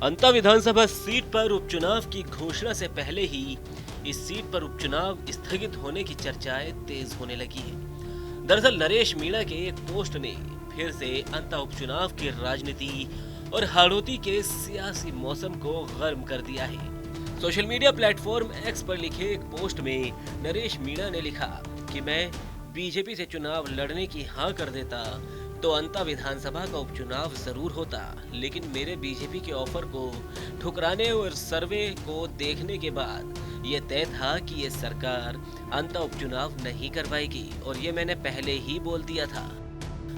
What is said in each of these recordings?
अंता विधानसभा seat पर उपचुनाव की घोषणा से पहले ही इस सीट पर उपचुनाव स्थगित होने की चर्चाएं तेज होने लगी है। दरअसल नरेश मीणा के एक पोस्ट ने फिर से अंता उपचुनाव की राजनीति और हाड़ौती के सियासी मौसम को गर्म कर दिया है। सोशल मीडिया प्लेटफॉर्म एक्स पर लिखे एक पोस्ट में नरेश मीणा ने लिखा कि मैं बीजेपी से चुनाव लड़ने की हाँ कर देता तो अंता विधानसभा का उपचुनाव जरूर होता, लेकिन मेरे बीजेपी के ऑफर को ठुकराने और सर्वे को देखने के बाद ये तय था कि ये सरकार अंता उपचुनाव नहीं करवाएगी और ये मैंने पहले ही बोल दिया था।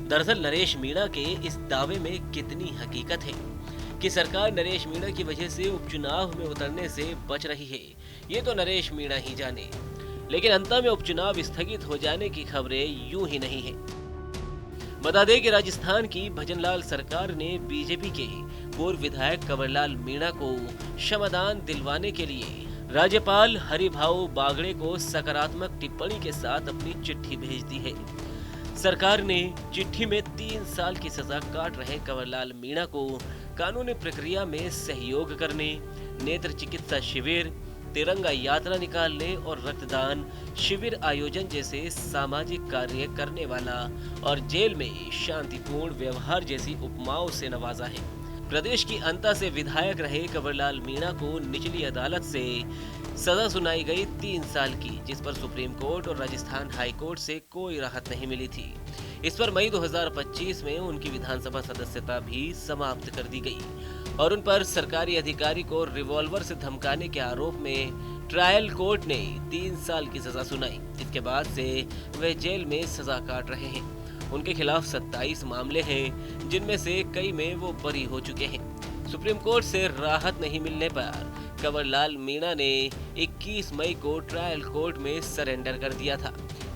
दरअसल नरेश मीणा के इस दावे में कितनी हकीकत है कि सरकार नरेश मीणा की वजह से उपचुनाव में उतरने से बच रही है, ये तो नरेश मीणा ही जाने। लेकिन अंता में उपचुनाव स्थगित हो जाने की खबरें यूं ही नहीं है। बता दें कि राजस्थान की भजनलाल सरकार ने बीजेपी के पूर्व विधायक कंवरलाल मीणा को क्षमादान दिलवाने के लिए राज्यपाल हरिभाऊ बागड़े को सकारात्मक टिप्पणी के साथ अपनी चिट्ठी भेज दी है। सरकार ने चिट्ठी में 3 साल की सजा काट रहे कंवरलाल मीणा को कानूनी प्रक्रिया में सहयोग करने, नेत्र चिकित्सा शिविर, तिरंगा यात्रा निकालने और रक्तदान शिविर आयोजन जैसे सामाजिक कार्य करने वाला और जेल में शांतिपूर्ण व्यवहार जैसी उपमाओं से नवाजा है। प्रदेश की अंता से विधायक रहे कंवरलाल मीणा को निचली अदालत से सजा सुनाई गई 3 साल की, जिस पर सुप्रीम कोर्ट और राजस्थान हाई कोर्ट से कोई राहत नहीं मिली थी। इस पर मई 2025 में उनकी विधानसभा सदस्यता भी समाप्त कर दी गई और उन पर सरकारी अधिकारी को रिवॉल्वर से धमकाने के आरोप में ट्रायल कोर्ट ने 3 साल की सजा सुनाई। इसके बाद से वे जेल में सजा काट रहे हैं। उनके खिलाफ 27 मामले हैं, जिनमें से कई में वो बरी हो चुके हैं। सुप्रीम कोर्ट से राहत नहीं मिलने पर कंवरलाल मीणा ने 21 मई को ट्रायल कोर्ट में सरेंडर कर दिया था।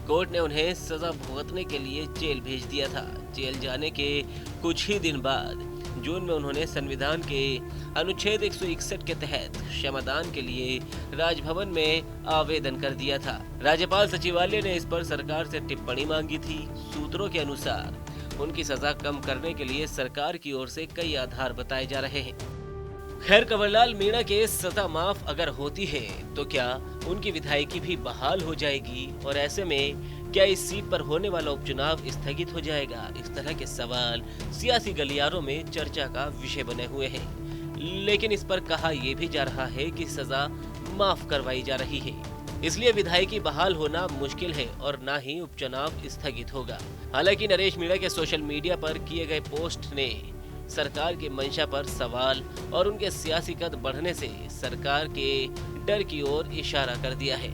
कोर्ट ने उन्हें सजा भुगतने के लिए जेल भेज दिया था। जेल जाने के कुछ ही दिन बाद जून में उन्होंने संविधान के अनुच्छेद 161 के तहत क्षमादान के लिए राजभवन में आवेदन कर दिया था। राज्यपाल सचिवालय ने इस पर सरकार से टिप्पणी मांगी थी। सूत्रों के अनुसार उनकी सजा कम करने के लिए सरकार की ओर से कई आधार बताए जा रहे हैं। खैर, कंवरलाल मीणा के सजा माफ अगर होती है तो क्या उनकी विधायकी भी बहाल हो जाएगी और ऐसे में क्या इस सीट पर होने वाला उपचुनाव स्थगित हो जाएगा? इस तरह के सवाल सियासी गलियारों में चर्चा का विषय बने हुए हैं। लेकिन इस पर कहा यह भी जा रहा है कि सजा माफ करवाई जा रही है, इसलिए विधायकी बहाल होना मुश्किल है और न ही उपचुनाव स्थगित होगा। हालांकि नरेश मीणा के सोशल मीडिया पर किए गए पोस्ट ने सरकार की मंशा पर सवाल और उनके सियासी कद बढ़ने से सरकार के डर की ओर इशारा कर दिया है।